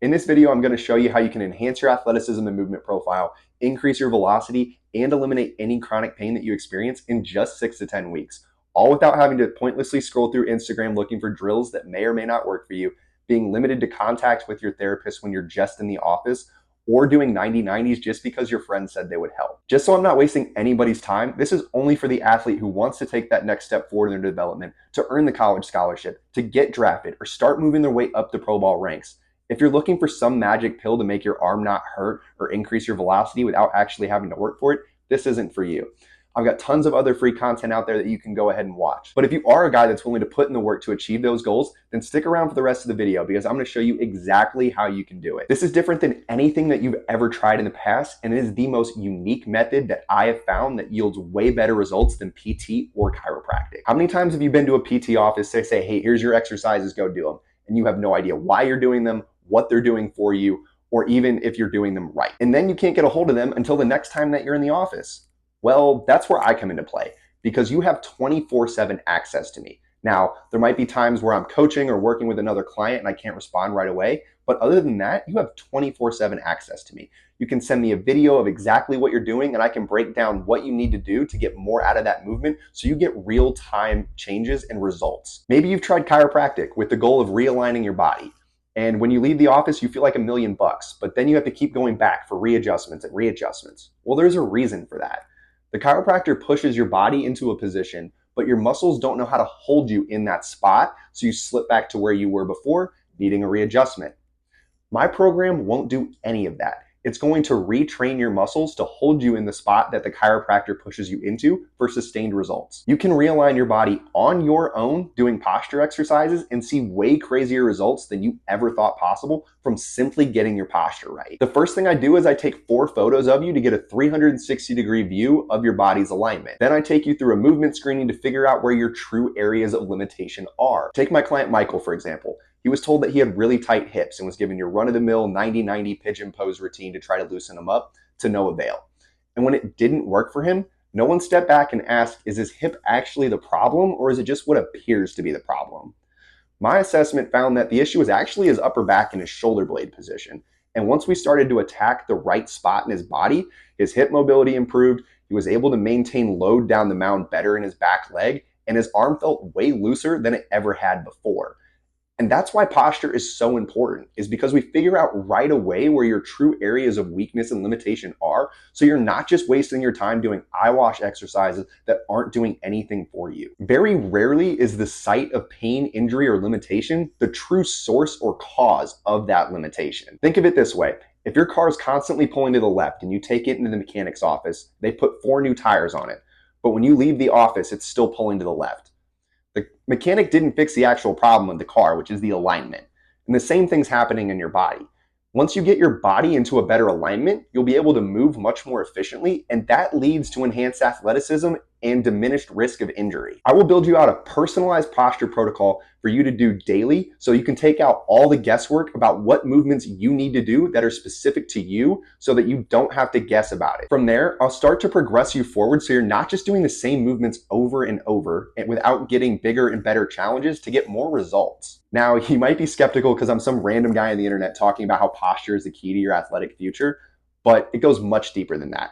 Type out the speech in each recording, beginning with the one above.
In this video, I'm going to show you how you can enhance your athleticism and movement profile, increase your velocity, and eliminate any chronic pain that you experience in just 6 to 10 weeks, all without having to pointlessly scroll through Instagram looking for drills that may or may not work for you, being limited to contact with your therapist when you're just in the office, or doing 90/90s just because your friend said they would help. Just so I'm not wasting anybody's time, this is only for the athlete who wants to take that next step forward in their development, to earn the college scholarship, to get drafted, or start moving their way up the pro ball ranks. If you're looking for some magic pill to make your arm not hurt or increase your velocity without actually having to work for it, this isn't for you. I've got tons of other free content out there that you can go ahead and watch. But if you are a guy that's willing to put in the work to achieve those goals, then stick around for the rest of the video because I'm going to show you exactly how you can do it. This is different than anything that you've ever tried in the past, and it is the most unique method that I have found that yields way better results than PT or chiropractic. How many times have you been to a PT office, they say, hey, here's your exercises, go do them, and you have no idea why you're doing them, what they're doing for you, or even if you're doing them right. And then you can't get a hold of them until the next time that you're in the office. Well, that's where I come into play because you have 24/7 access to me. Now, there might be times where I'm coaching or working with another client and I can't respond right away, but other than that, you have 24/7 access to me. You can send me a video of exactly what you're doing and I can break down what you need to do to get more out of that movement so you get real-time changes and results. Maybe you've tried chiropractic with the goal of realigning your body. And when you leave the office, you feel like $1,000,000, but then you have to keep going back for readjustments and readjustments. Well, there's a reason for that. The chiropractor pushes your body into a position, but your muscles don't know how to hold you in that spot, so you slip back to where you were before, needing a readjustment. My program won't do any of that. It's going to retrain your muscles to hold you in the spot that the chiropractor pushes you into for sustained results. You can realign your body on your own doing posture exercises and see way crazier results than you ever thought possible from simply getting your posture right. The first thing I do is I take 4 photos of you to get a 360-degree view of your body's alignment. Then I take you through a movement screening to figure out where your true areas of limitation are. Take my client Michael, for example. He was told that he had really tight hips and was given your run-of-the-mill 90/90 pigeon pose routine to try to loosen them up, to no avail. And when it didn't work for him, no one stepped back and asked, is his hip actually the problem or is it just what appears to be the problem? My assessment found that the issue was actually his upper back and his shoulder blade position. And once we started to attack the right spot in his body, his hip mobility improved, he was able to maintain load down the mound better in his back leg, and his arm felt way looser than it ever had before. And that's why posture is so important, is because we figure out right away where your true areas of weakness and limitation are, so you're not just wasting your time doing eyewash exercises that aren't doing anything for you. Very rarely is the site of pain, injury, or limitation the true source or cause of that limitation. Think of it this way. If your car is constantly pulling to the left and you take it into the mechanic's office, they put 4 new tires on it. But when you leave the office, it's still pulling to the left. The mechanic didn't fix the actual problem of the car, which is the alignment. And the same thing's happening in your body. Once you get your body into a better alignment, you'll be able to move much more efficiently, and that leads to enhanced athleticism and diminished risk of injury. I will build you out a personalized posture protocol for you to do daily so you can take out all the guesswork about what movements you need to do that are specific to you so that you don't have to guess about it. From there, I'll start to progress you forward so you're not just doing the same movements over and over and without getting bigger and better challenges to get more results. Now, you might be skeptical because I'm some random guy on the internet talking about how posture is the key to your athletic future, but it goes much deeper than that.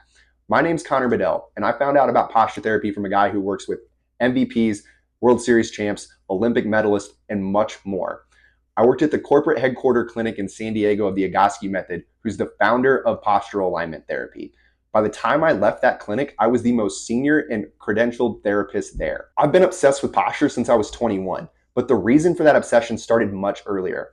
My name's Connor Bedell, and I found out about posture therapy from a guy who works with MVPs, World Series champs, Olympic medalists, and much more. I worked at the corporate headquarter clinic in San Diego of the Egoscue Method, who's the founder of postural alignment therapy. By the time I left that clinic, I was the most senior and credentialed therapist there. I've been obsessed with posture since I was 21, but the reason for that obsession started much earlier.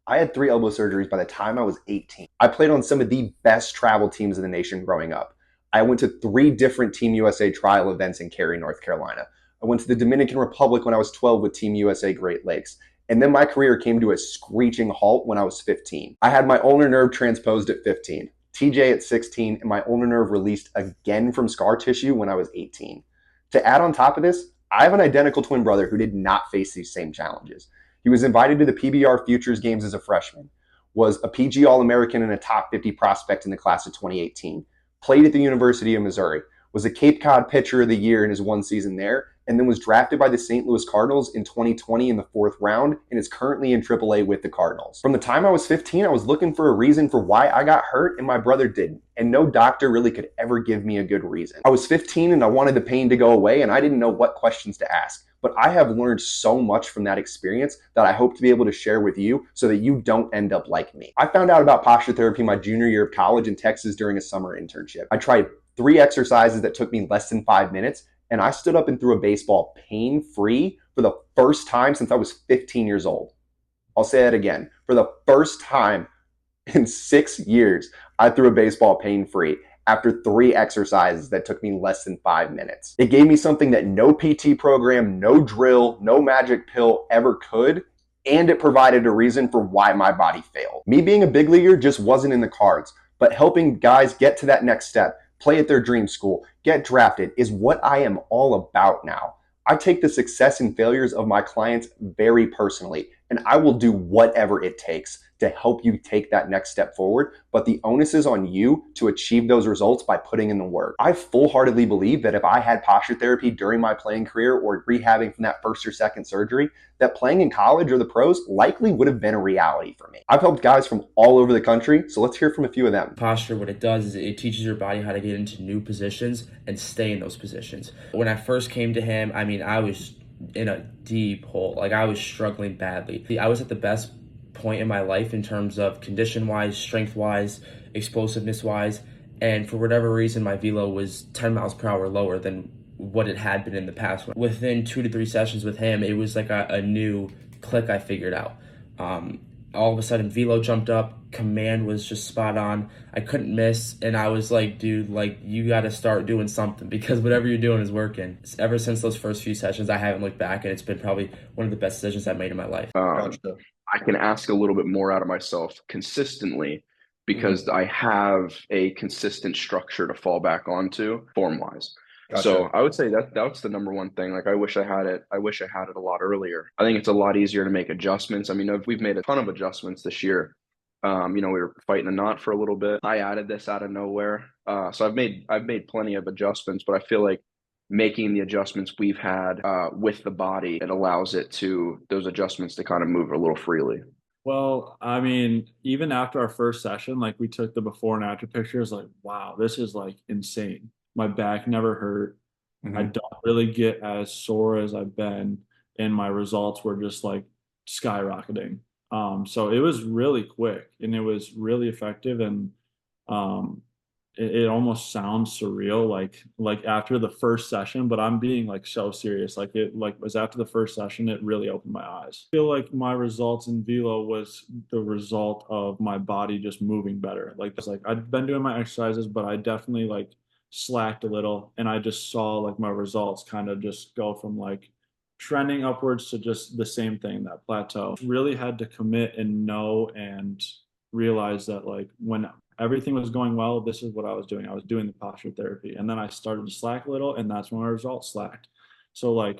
I had 3 elbow surgeries by the time I was 18. I played on some of the best travel teams in the nation growing up. I went to 3 different Team USA trial events in Cary, North Carolina. I went to the Dominican Republic when I was 12 with Team USA Great Lakes. And then my career came to a screeching halt when I was 15. I had my ulnar nerve transposed at 15, TJ at 16, and my ulnar nerve released again from scar tissue when I was 18. To add on top of this, I have an identical twin brother who did not face these same challenges. He was invited to the PBR Futures Games as a freshman, was a PG All-American and a top 50 prospect in the class of 2018. Played at the University of Missouri, was a Cape Cod Pitcher of the Year in his 1 season there, and then was drafted by the St. Louis Cardinals in 2020 in the 4th round and is currently in AAA with the Cardinals. From the time I was 15, I was looking for a reason for why I got hurt and my brother didn't, and no doctor really could ever give me a good reason. I was 15 and I wanted the pain to go away, and I didn't know what questions to ask. But I have learned so much from that experience that I hope to be able to share with you so that you don't end up like me. I found out about posture therapy my junior year of college in Texas during a summer internship. I tried 3 exercises that took me less than 5 minutes, and I stood up and threw a baseball pain-free for the first time since I was 15 years old. I'll say that again. For the first time in 6 years, I threw a baseball pain-free after 3 exercises that took me less than 5 minutes. It gave me something that no PT program, no drill, no magic pill ever could, and it provided a reason for why my body failed. Me being a big leaguer just wasn't in the cards, but helping guys get to that next step, play at their dream school, get drafted is what I am all about now. I take the success and failures of my clients very personally, and I will do whatever it takes to help you take that next step forward, but the onus is on you to achieve those results by putting in the work. I full-heartedly believe that if I had posture therapy during my playing career or rehabbing from that first or second surgery, that playing in college or the pros likely would have been a reality for me. I've helped guys from all over the country, so let's hear from a few of them. Posture, what it does is it teaches your body how to get into new positions and stay in those positions. When I first came to him, I was in a deep hole. I was struggling badly. I was at the best point in my life in terms of condition-wise, strength-wise, explosiveness-wise, and for whatever reason, my velo was 10 miles per hour lower than what it had been in the past. Within 2 to 3 sessions with him, it was like a new click I figured out. All of a sudden, velo jumped up, command was just spot on. I couldn't miss, and I was like, dude, you got to start doing something because whatever you're doing is working. Ever since those first few sessions, I haven't looked back, and it's been probably one of the best decisions I've made in my life. Gotcha. I can ask a little bit more out of myself consistently because I have a consistent structure to fall back onto form-wise. Gotcha. So I would say that's the number one thing. I wish I had it. I wish I had it a lot earlier. I think it's a lot easier to make adjustments. We've made a ton of adjustments this year. We were fighting a knot for a little bit. I added this out of nowhere. So I've made plenty of adjustments, but I feel like making the adjustments we've had with the body, it allows those adjustments to kind of move a little freely. Well, even after our first session, we took the before and after pictures, wow, this is insane. My back never hurt. Mm-hmm. I don't really get as sore as I've been, and my results were just skyrocketing. So it was really quick and it was really effective, and it almost sounds surreal, like after the first session, but I'm being so serious. It was after the first session, it really opened my eyes. I feel like my results in velo was the result of my body just moving better. I'd been doing my exercises, but I definitely slacked a little, and I just saw my results kind of just go from trending upwards to just the same thing, that plateau. Really had to commit and know and realize that when everything was going well, this is what I was doing. I was doing the posture therapy, and then I started to slack a little, and that's when my results slacked. So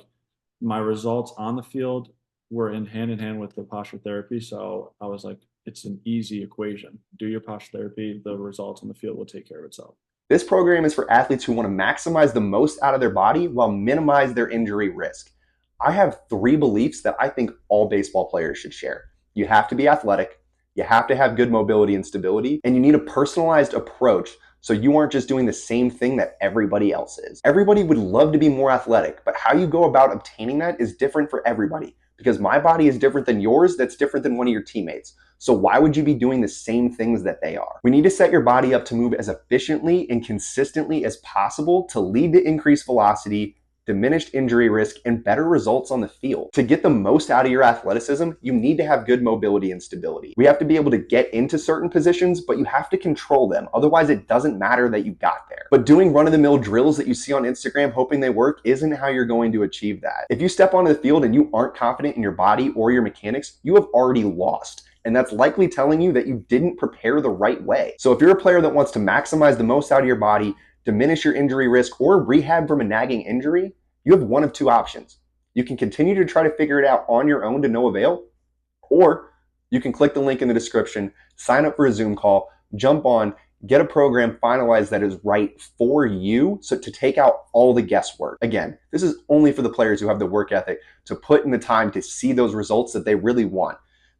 my results on the field were in hand with the posture therapy. So I was it's an easy equation. Do your posture therapy, the results on the field will take care of itself. This program is for athletes who want to maximize the most out of their body while minimize their injury risk. I have 3 beliefs that I think all baseball players should share. You have to be athletic, you have to have good mobility and stability, and you need a personalized approach so you aren't just doing the same thing that everybody else is. Everybody would love to be more athletic, but how you go about obtaining that is different for everybody, because my body is different than yours, that's different than one of your teammates. So why would you be doing the same things that they are? We need to set your body up to move as efficiently and consistently as possible to lead to increased velocity, diminished injury risk, and better results on the field. To get the most out of your athleticism, you need to have good mobility and stability. We have to be able to get into certain positions, but you have to control them. Otherwise, it doesn't matter that you got there. But doing run-of-the-mill drills that you see on Instagram hoping they work isn't how you're going to achieve that. If you step onto the field and you aren't confident in your body or your mechanics, you have already lost. And that's likely telling you that you didn't prepare the right way. So if you're a player that wants to maximize the most out of your body, diminish your injury risk, or rehab from a nagging injury, you have one of 2 options. You can continue to try to figure it out on your own to no avail, or you can click the link in the description, sign up for a Zoom call, jump on, Get a program finalized that is right for you, so to take out all the guesswork. Again, this is only for the players who have the work ethic to put in the time to see those results that they really want.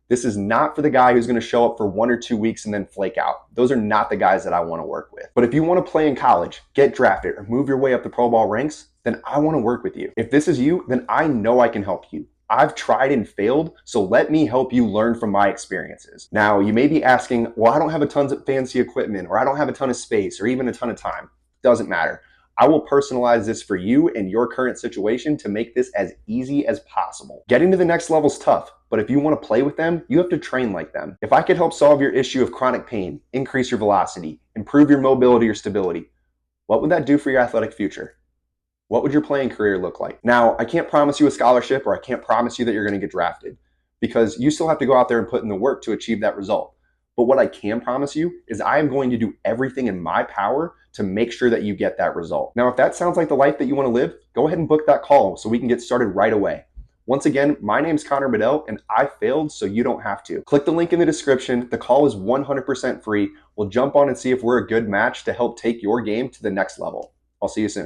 This is not for the guy who's going to show up for 1 or 2 weeks and then flake out. Those are not the guys that I want to work with. But if you want to play in college, get drafted, or move your way up the pro ball ranks, then I want to work with you. If this is you, then I know I can help you. I've tried and failed, so let me help you learn from my experiences. Now, you may be asking, well, I don't have a ton of fancy equipment, or I don't have a ton of space, or even a ton of time. Doesn't matter. I will personalize this for you and your current situation to make this as easy as possible. Getting to the next level is tough, but if you want to play with them, you have to train like them. If I could help solve your issue of chronic pain, increase your velocity, improve your mobility or stability, what would that do for your athletic future? What would your playing career look like? Now, I can't promise you a scholarship, or I can't promise you that you're going to get drafted, because you still have to go out there and put in the work to achieve that result. But what I can promise you is I am going to do everything in my power to make sure that you get that result. Now, if that sounds like the life that you want to live, go ahead and book that call so we can get started right away. Once again, my name's Connor Bedell, and I failed so you don't have to. Click the link in the description. The call is 100% free. We'll jump on and see if we're a good match to help take your game to the next level. I'll see you soon.